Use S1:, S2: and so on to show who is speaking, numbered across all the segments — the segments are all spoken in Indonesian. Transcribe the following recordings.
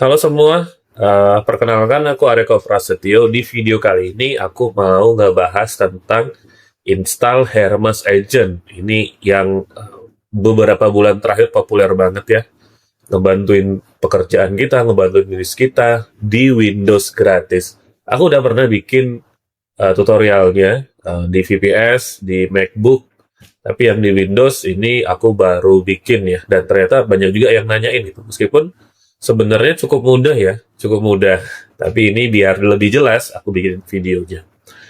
S1: Halo semua, perkenalkan aku Areko Prasetyo. Di video kali ini aku mau ngebahas tentang install Hermes Agent. Ini yang beberapa bulan terakhir populer banget ya. Ngebantuin pekerjaan kita, ngebantuin bisnis kita di Windows gratis. Aku udah pernah bikin tutorialnya di VPS, di MacBook, tapi yang di Windows ini aku baru bikin ya, dan ternyata banyak juga yang nanyain gitu. Meskipun sebenarnya cukup mudah ya, cukup mudah. Tapi ini biar lebih jelas, aku bikin videonya.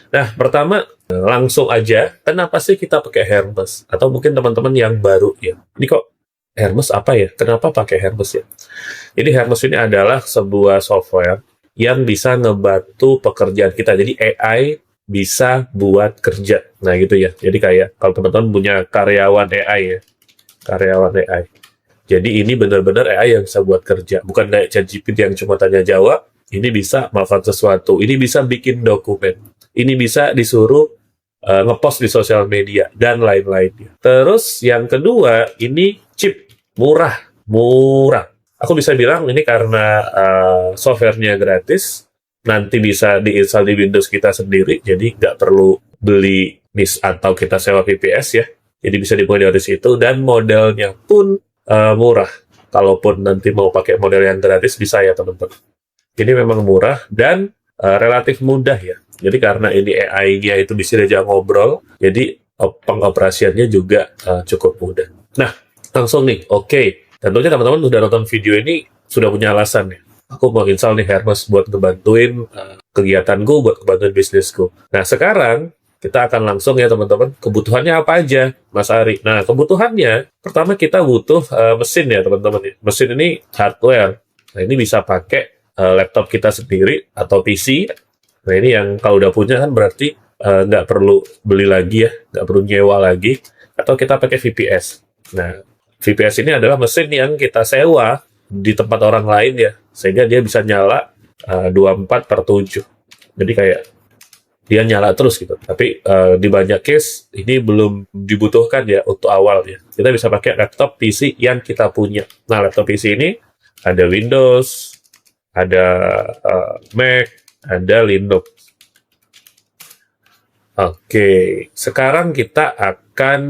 S1: Nah, pertama langsung aja, kenapa sih kita pakai Hermes? Atau mungkin teman-teman yang baru ya, ini kok Hermes apa ya? Kenapa pakai Hermes ya? Jadi Hermes ini adalah sebuah software yang bisa ngebantu pekerjaan kita. Jadi AI bisa buat kerja. Nah gitu ya. Jadi kayak kalau teman-teman punya karyawan AI ya, karyawan AI. Jadi ini benar-benar AI yang bisa buat kerja. Bukan kayak ChatGPT yang cuma tanya jawab. Ini bisa melakukan sesuatu. Ini bisa bikin dokumen. Ini bisa disuruh ngepost di sosial media dan lain-lainnya. Terus yang kedua, ini cheap, murah, murah. Aku bisa bilang ini karena softwarenya gratis, nanti bisa diinstal di Windows kita sendiri, jadi nggak perlu beli NIS atau kita sewa VPS ya. Jadi bisa dimulai dari situ, dan modelnya pun murah. Kalaupun nanti mau pakai model yang gratis, bisa ya teman-teman. Ini memang murah dan relatif mudah ya. Jadi karena ini AI-nya itu bisa diajak ngobrol, jadi pengoperasiannya juga cukup mudah. Nah, langsung nih, oke. Tentunya teman-teman udah nonton video ini, sudah punya alasan ya. Aku mau install nih Hermes buat ngebantuin kegiatanku, buat ngebantuin bisnisku. Nah, sekarang kita akan langsung ya teman-teman, kebutuhannya apa aja, Mas Ari? Nah, kebutuhannya, pertama kita butuh mesin ya teman-teman. Mesin ini hardware. Nah, ini bisa pakai laptop kita sendiri atau PC. Nah, ini yang kalau udah punya kan berarti nggak perlu beli lagi ya, nggak perlu nyewa lagi, atau kita pakai VPS. Nah, VPS ini adalah mesin yang kita sewa di tempat orang lain ya, sehingga dia bisa nyala 24/7. Jadi kayak dia nyala terus gitu. Tapi di banyak case ini belum dibutuhkan ya untuk awal ya. Kita bisa pakai laptop PC yang kita punya. Nah, laptop PC ini ada Windows, ada Mac, ada Linux. Oke, sekarang kita akan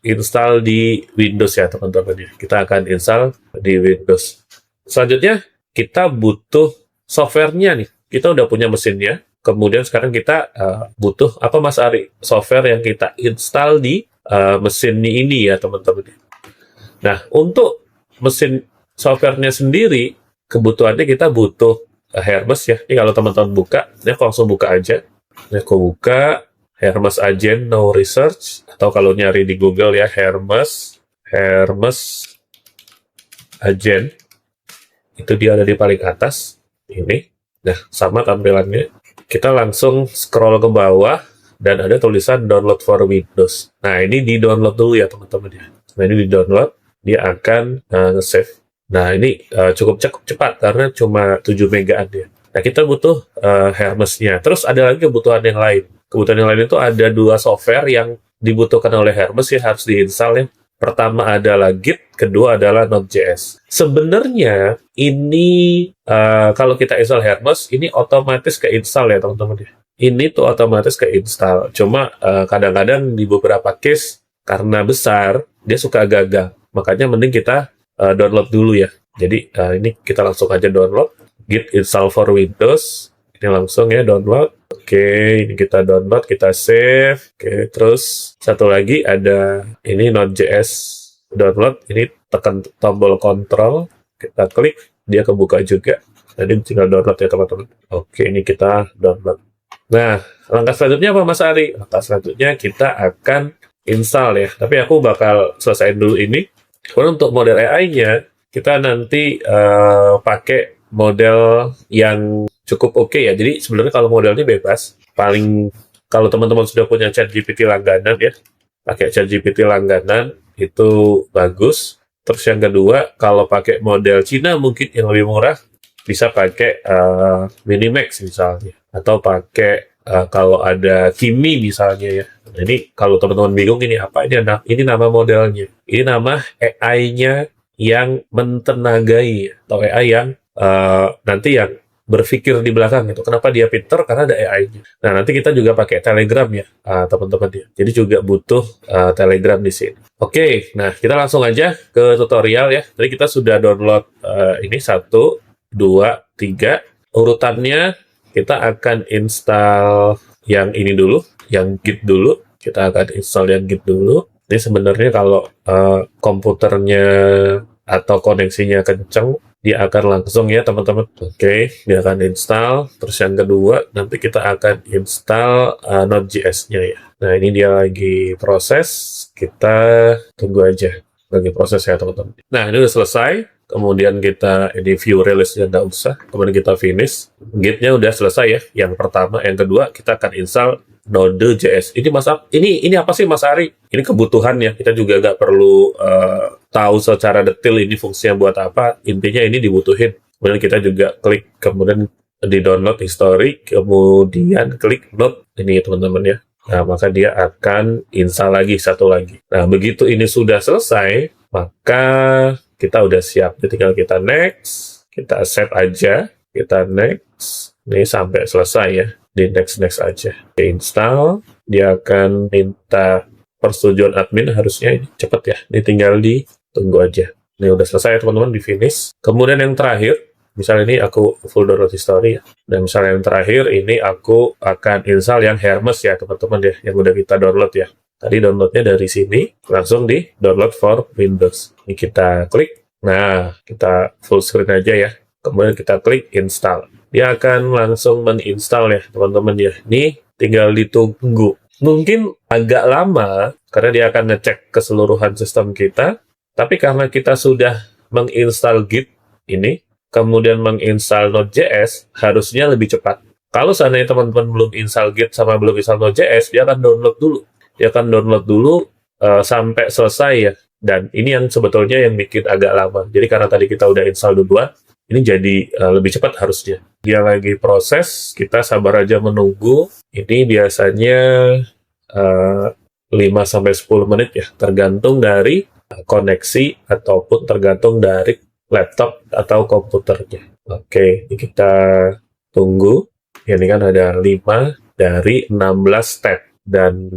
S1: install di Windows ya teman-teman ya. Kita akan install di Windows. Selanjutnya kita butuh softwarenya nih. Kita udah punya mesinnya. Kemudian sekarang kita butuh apa Mas Ari? Software yang kita install di mesin ini ya teman-teman. Nah, untuk mesin softwarenya sendiri, kebutuhannya kita butuh Hermes ya. Ini kalau teman-teman buka, ini aku langsung buka aja. Ini aku buka Hermes Agent No Research, atau kalau nyari di Google ya Hermes Agent, itu dia ada di paling atas ini. Nah, sama tampilannya. Kita langsung scroll ke bawah dan ada tulisan download for Windows. Nah, ini di download dulu ya teman-teman ya. Nah, ini di download, dia akan nge-save. Nah, ini cukup cepat karena cuma 7 megaan ya. Nah, kita butuh Hermes-nya. Terus ada lagi kebutuhan yang lain. Kebutuhan yang lain itu ada 2 software yang dibutuhkan oleh Hermes yang harus diinstal ya. Pertama adalah Git, kedua adalah Node.js. Sebenarnya ini kalau kita install Hermes, ini otomatis keinstall ya teman-teman. Ini tuh otomatis keinstall. Cuma kadang-kadang di beberapa case karena besar, dia suka gagal. Makanya mending kita download dulu ya. Jadi ini kita langsung aja download. Git install for Windows. Ini langsung ya download. Oke, ini kita download, kita save. Oke, terus satu lagi ada ini Node.js download. Ini tekan tombol control, kita klik, dia kebuka juga. Jadi tinggal download ya teman-teman. Oke, ini kita download. Nah, langkah selanjutnya apa Mas Ari? Langkah selanjutnya kita akan install ya. Tapi aku bakal selesaiin dulu ini. Kemudian untuk model AI-nya, kita nanti pakai model yang cukup oke ya. Jadi sebenarnya kalau modelnya bebas, paling kalau teman-teman sudah punya ChatGPT langganan ya, pakai ChatGPT langganan itu bagus. Terus yang kedua, kalau pakai model Cina mungkin yang lebih murah, bisa pakai Minimax misalnya, atau pakai kalau ada Kimi misalnya ya. Nah, ini kalau teman-teman bingung ini apa ini nama modelnya. Ini nama AI-nya yang mentenagai atau AI yang nanti yang berpikir di belakang gitu. Kenapa dia pinter? Karena ada AI-nya. Nah, nanti kita juga pakai Telegram ya, teman-teman ya. Jadi juga butuh Telegram di sini. Oke, nah kita langsung aja ke tutorial ya. Tadi kita sudah download ini 1, 2, 3. Urutannya kita akan install yang ini dulu, yang Git dulu. Kita akan install yang Git dulu. Ini sebenarnya kalau komputernya atau koneksinya kenceng, dia akan langsung ya teman-teman. Oke, dia akan install. Terus yang kedua, nanti kita akan install Node.js-nya ya. Nah, ini dia lagi proses. Kita tunggu aja. Lagi proses ya teman-teman. Nah, ini udah selesai. Kemudian kita ini view release-nya nggak usah. Kemudian kita finish. Git-nya udah selesai ya. Yang pertama, yang kedua kita akan install Node.js. Ini apa sih Mas Ari? Ini kebutuhan ya. Kita juga nggak perlu tahu secara detail ini fungsinya buat apa. Intinya ini dibutuhin. Kemudian kita juga klik, kemudian di download history, kemudian klik node ini teman-teman ya. Nah, maka dia akan install lagi satu lagi. Nah, begitu ini sudah selesai, maka kita udah siap. Jadi tinggal kita next, kita save aja, kita next, ini sampai selesai ya. Di next aja. Install, dia akan minta persetujuan admin, harusnya ini cepet ya. Ini tinggal ditunggu aja. Ini udah selesai teman-teman, di finish. Kemudian yang terakhir, misalnya ini aku full download history ya. Dan misalnya yang terakhir, ini aku akan install yang Hermes ya teman-teman ya, yang udah kita download ya. Tadi downloadnya dari sini, langsung di download for Windows. Ini kita klik. Nah, kita full screen aja ya. Kemudian kita klik install. Dia akan langsung meninstall ya teman-teman ya. Ini tinggal ditunggu. Mungkin agak lama karena dia akan ngecek keseluruhan sistem kita. Tapi karena kita sudah menginstal Git ini, kemudian menginstal Node.js, harusnya lebih cepat. Kalau seandainya teman-teman belum install Git sama belum install Node.js, dia akan download dulu. Dia akan download dulu sampai selesai ya. Dan ini yang sebetulnya yang bikin agak lama. Jadi karena tadi kita udah install duluan, ini jadi lebih cepat harusnya. Dia lagi proses, kita sabar aja menunggu. Ini biasanya 5-10 menit ya, tergantung dari koneksi ataupun tergantung dari laptop atau komputernya. Oke, ini kita tunggu. Ini kan ada 5 dari 16 tab. Dan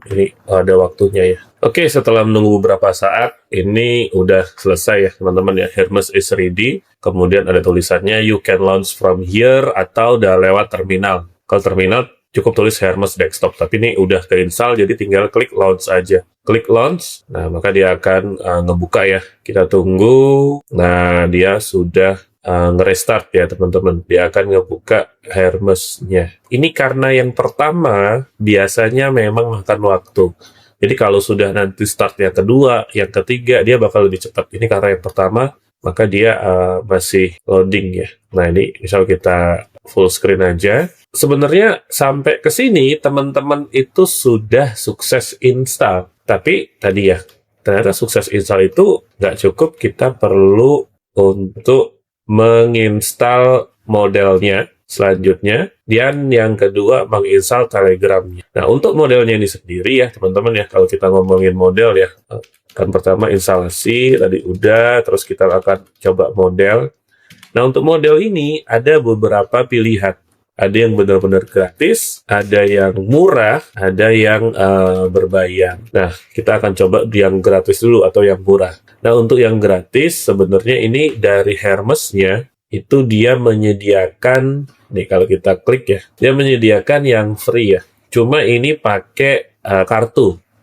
S1: ini ada waktunya ya. Oke, setelah menunggu beberapa saat, ini udah selesai ya teman-teman ya. Hermes is ready. Kemudian ada tulisannya you can launch from here atau udah lewat terminal. Kalau terminal cukup tulis Hermes desktop, tapi ini udah keinstall jadi tinggal klik launch aja. Klik launch, nah maka dia akan ngebuka ya. Kita tunggu. Nah, dia sudah nge-restart ya teman-teman. Dia akan ngebuka Hermes-nya. Ini karena yang pertama biasanya memang makan waktu. Jadi kalau sudah nanti start yang kedua, yang ketiga, dia bakal lebih cepat. Ini karena yang pertama, maka dia masih loading ya. Nah, ini misal kita full screen aja. Sebenarnya sampai ke sini, teman-teman itu sudah sukses install. Tapi tadi ya, ternyata sukses install itu nggak cukup. Kita perlu untuk menginstal modelnya selanjutnya, dan yang kedua menginstal Telegramnya. Nah, untuk modelnya ini sendiri ya teman-teman ya, kalau kita ngomongin model ya, kan pertama instalasi tadi udah, terus kita akan coba model. Nah, untuk model ini ada beberapa pilihan. Ada yang benar-benar gratis, ada yang murah, ada yang berbayar. Nah, kita akan coba yang gratis dulu atau yang murah. Nah, untuk yang gratis sebenarnya ini dari Hermes-nya itu dia menyediakan, nih kalau kita klik ya, dia menyediakan yang free ya. Cuma ini pakai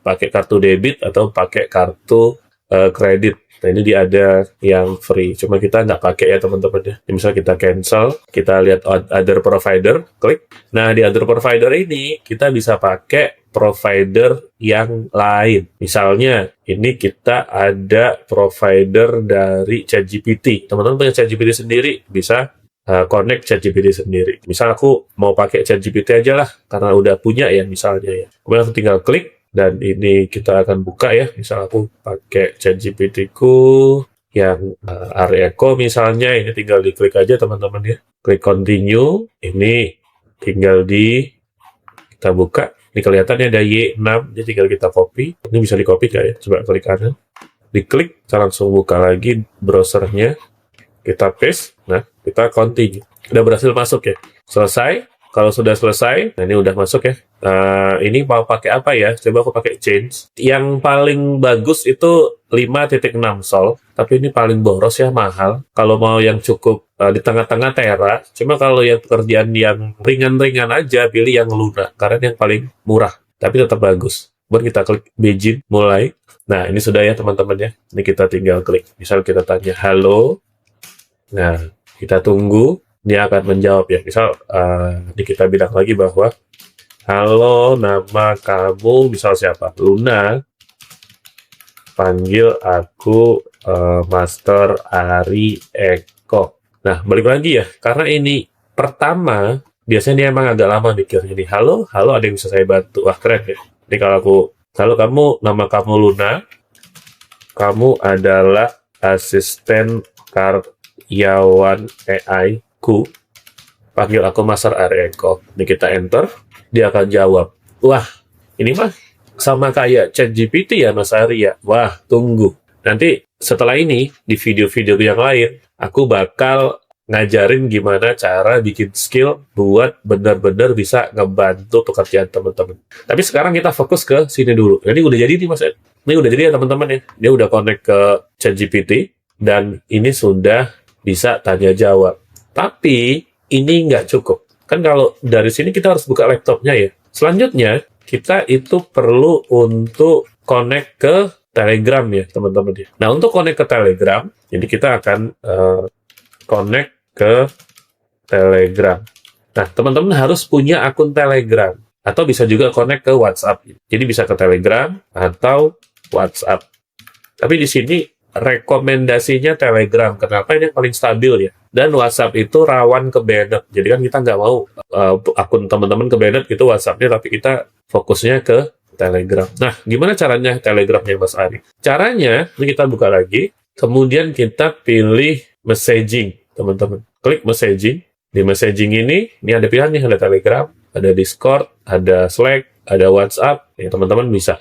S1: pakai kartu debit atau pakai kartu kredit. Nah, ini dia ada yang free. Cuma kita nggak pakai ya teman-teman ya. Misal kita cancel, kita lihat other provider, klik. Nah, di other provider ini kita bisa pakai provider yang lain. Misalnya, ini kita ada provider dari ChatGPT. Teman-teman punya ChatGPT sendiri, bisa connect ChatGPT sendiri. Misal aku mau pakai ChatGPT aja lah, karena udah punya ya misalnya ya. Kemudian aku tinggal klik. Dan ini kita akan buka ya, misal aku pakai ChatGPT-ku yang Areko misalnya, ini tinggal diklik aja teman-teman ya. Klik continue, ini tinggal kita buka. Ini kelihatannya ada Y6, jadi tinggal kita copy. Ini bisa di copy nggak ya? Coba klik kanan. Diklik, kita langsung buka lagi browsernya. Kita paste, nah kita continue. Udah berhasil masuk ya. Selesai. Kalau sudah selesai, nah ini udah masuk ya. Ini mau pakai apa ya? Coba aku pakai change. Yang paling bagus itu 5.6 sol, tapi ini paling boros ya, mahal. Kalau mau yang cukup di tengah-tengah Tera, cuma kalau yang pekerjaan yang ringan-ringan aja, pilih yang Luna, karena yang paling murah, tapi tetap bagus. Buat kita klik begin, mulai. Nah, ini sudah ya teman-teman ya. Ini kita tinggal klik. Misal kita tanya halo. Nah, kita tunggu. Dia akan menjawab ya. Misal, ini kita bilang lagi bahwa halo, nama kamu misal siapa? Luna. Panggil aku Master Ari Eko. Nah, balik lagi ya. Karena ini pertama, biasanya dia emang agak lama mikirnya nih. Halo, halo, ada yang bisa saya bantu? Wah, keren ya. Jadi kalau aku, halo kamu, nama kamu Luna. Kamu adalah asisten karyawan AI ku, panggil aku Master Ari Eko. Ini kita enter, dia akan jawab. Wah, ini mah sama kayak ChatGPT ya Mas Ari ya. Wah, tunggu. Nanti setelah ini, di video-video yang lain, aku bakal ngajarin gimana cara bikin skill buat benar-benar bisa ngebantu pekerjaan teman-teman. Tapi sekarang kita fokus ke sini dulu. Jadi udah jadi nih Mas. Ini udah jadi ya teman-teman ya. Dia udah connect ke ChatGPT, dan ini sudah bisa tanya jawab. Tapi ini nggak cukup. Kan kalau dari sini kita harus buka laptopnya ya. Selanjutnya, kita itu perlu untuk connect ke Telegram ya, teman-teman ya. Nah, untuk connect ke Telegram, jadi kita akan connect ke Telegram. Nah, teman-teman harus punya akun Telegram. Atau bisa juga connect ke WhatsApp. Jadi bisa ke Telegram atau WhatsApp. Tapi di sini rekomendasinya Telegram. Kenapa? Ini yang paling stabil ya. Dan WhatsApp itu rawan ke banned. Jadi kan kita nggak mau akun teman-teman ke banned gitu WhatsApp-nya, tapi kita fokusnya ke Telegram. Nah, gimana caranya Telegramnya Mas Ari? Caranya, ini kita buka lagi. Kemudian kita pilih messaging, teman-teman. Klik messaging. Di messaging ini ada pilihan nih, ada Telegram, ada Discord, ada Slack, ada WhatsApp. Ya, teman-teman bisa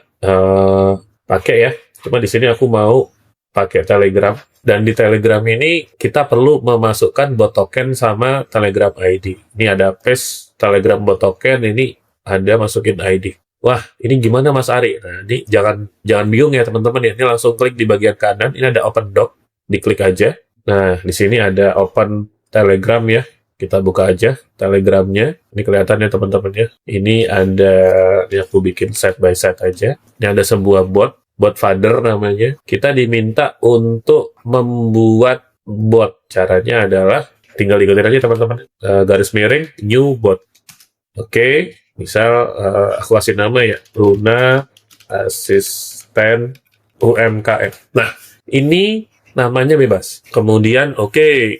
S1: pakai ya. Cuma di sini aku mau pakai Telegram, dan di Telegram ini kita perlu memasukkan bot token sama Telegram ID. Ini ada paste Telegram bot token, ini ada masukin ID. Wah, ini gimana Mas Ari? Nah, ini jangan bingung ya teman-teman ya. Ini langsung klik di bagian kanan, ini ada open doc, diklik aja. Nah, di sini ada open Telegram ya. Kita buka aja Telegramnya. Ini kelihatan ya teman-teman ya. Ini ada, yang aku bikin side by side aja. Ini ada sebuah bot father namanya. Kita diminta untuk membuat bot. Caranya adalah tinggal ikutin aja teman-teman. Garis miring new bot. Oke, misal aku kasih nama ya, Luna asisten UMKM. Nah, ini namanya bebas. Kemudian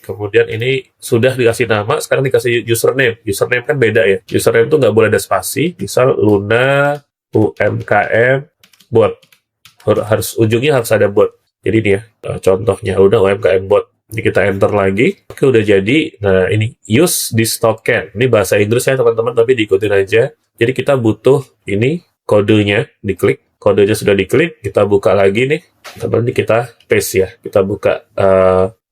S1: kemudian ini sudah dikasih nama, sekarang dikasih username. Username kan beda ya. Username itu nggak boleh ada spasi. Misal Luna UMKM bot. Ujungnya harus ada bot. Jadi ini ya, contohnya udah UMKM bot. Ini kita enter lagi. Oke, udah jadi. Nah, ini use this token. Ini bahasa Inggris ya teman-teman, tapi diikutin aja. Jadi kita butuh ini kodenya, diklik. Kodenya sudah diklik, kita buka lagi nih. Teman-teman, kita paste ya. Kita buka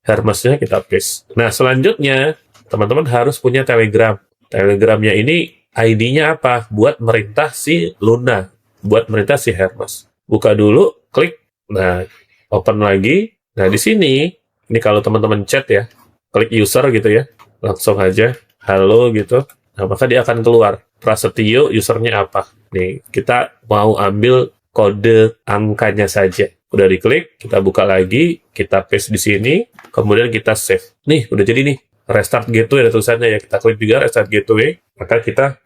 S1: Hermes-nya, kita paste. Nah, selanjutnya teman-teman harus punya Telegram. Telegramnya ini ID-nya apa? Buat merintah si Luna, buat merintah si Hermes. Buka dulu, klik. Nah, open lagi. Nah, di sini, ini kalau teman-teman chat ya, klik user gitu ya, langsung aja, halo gitu. Nah, maka dia akan keluar. Prasetyo, usernya apa? Nih, kita mau ambil kode angkanya saja. Udah diklik, kita buka lagi, kita paste di sini, kemudian kita save. Nih, udah jadi nih. Restart gateway ada tulisannya ya. Kita klik juga restart gateway, maka kita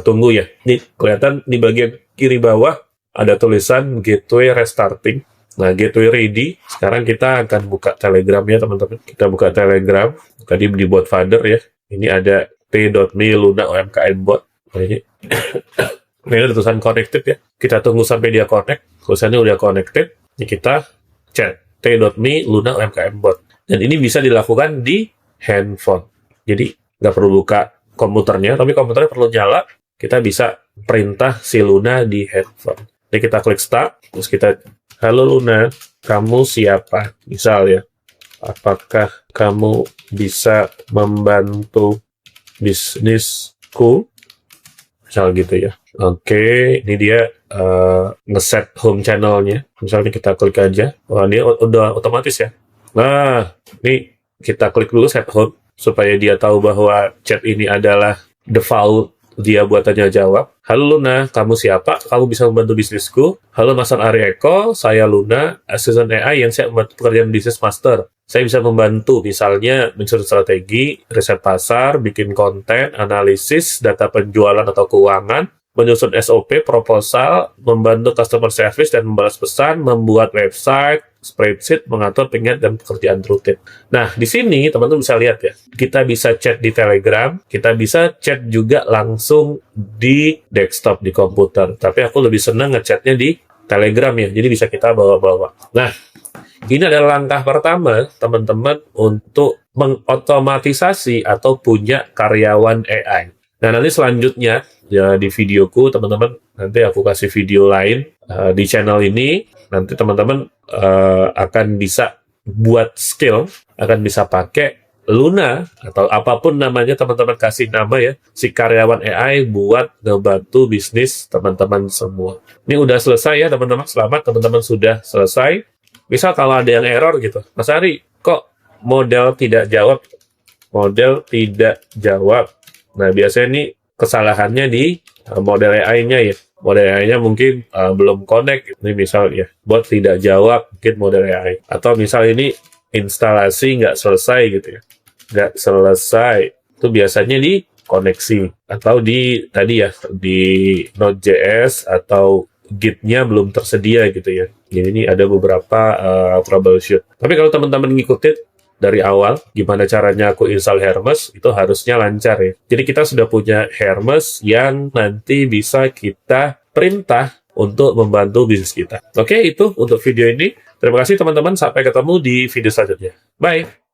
S1: tunggu ya. Nih, kelihatan di bagian kiri bawah, ada tulisan gateway restarting. Nah, gateway ready. Sekarang kita akan buka Telegram ya, teman-teman. Kita buka Telegram. Tadi di bot father ya. Ini ada t.me Luna UMKM bot. Nah, ini ada tulisan connected ya. Kita tunggu sampai dia connect. Tulisannya udah connected. Ini kita chat t.me Luna UMKM bot. Dan ini bisa dilakukan di handphone. Jadi nggak perlu buka komputernya, tapi komputernya perlu nyala. Kita bisa perintah si Luna di handphone. Jadi kita klik start, terus kita, halo Luna, kamu siapa? Misal ya. apakah kamu bisa membantu bisnisku? Misal gitu ya. Oke, ini dia ngeset home channelnya. Misalnya kita klik aja. Wah, dia udah otomatis ya. Nah, ini kita klik dulu set home supaya dia tahu bahwa chat ini adalah default dia buat tanya jawab. Halo Luna, kamu siapa? Kamu bisa membantu bisnisku? Halo Mas Ari Eko, saya Luna, asisten AI yang saya membantu pekerjaan bisnis master. Saya bisa membantu misalnya menyusun strategi, riset pasar, bikin konten, analisis, data penjualan atau keuangan, menyusun SOP, proposal, membantu customer service dan membalas pesan, membuat website, spreadsheet, mengatur pengingat dan pekerjaan rutin. Nah, di sini teman-teman bisa lihat ya, kita bisa chat di Telegram, kita bisa chat juga langsung di desktop di komputer. Tapi aku lebih senang ngechatnya di Telegram ya, jadi bisa kita bawa-bawa. Nah, ini adalah langkah pertama teman-teman untuk mengotomatisasi atau punya karyawan AI. Nah, nanti selanjutnya ya di videoku teman-teman, nanti aku kasih video lain di channel ini. Nanti teman-teman akan bisa buat skill, akan bisa pakai Luna atau apapun namanya teman-teman kasih nama ya, si karyawan AI buat ngebantu bisnis teman-teman semua. Ini udah selesai ya teman-teman, selamat teman-teman sudah selesai. Misal kalau ada yang error gitu, Mas Ari, kok model tidak jawab? Model tidak jawab. Nah, biasanya ini kesalahannya di model AI-nya ya. Model AI-nya mungkin belum connect. Ini misal ya, bot tidak jawab, mungkin model AI. Atau misal ini instalasi nggak selesai gitu ya. Nggak selesai. Itu biasanya di koneksi. Atau di, tadi ya, di Node.js atau Git-nya belum tersedia gitu ya. Jadi ini ada beberapa troubleshoot. Tapi kalau teman-teman ngikutin dari awal, gimana caranya aku install Hermes, itu harusnya lancar ya. Jadi kita sudah punya Hermes yang nanti bisa kita perintah untuk membantu bisnis kita. Oke, itu untuk video ini. Terima kasih teman-teman, sampai ketemu di video selanjutnya. Bye!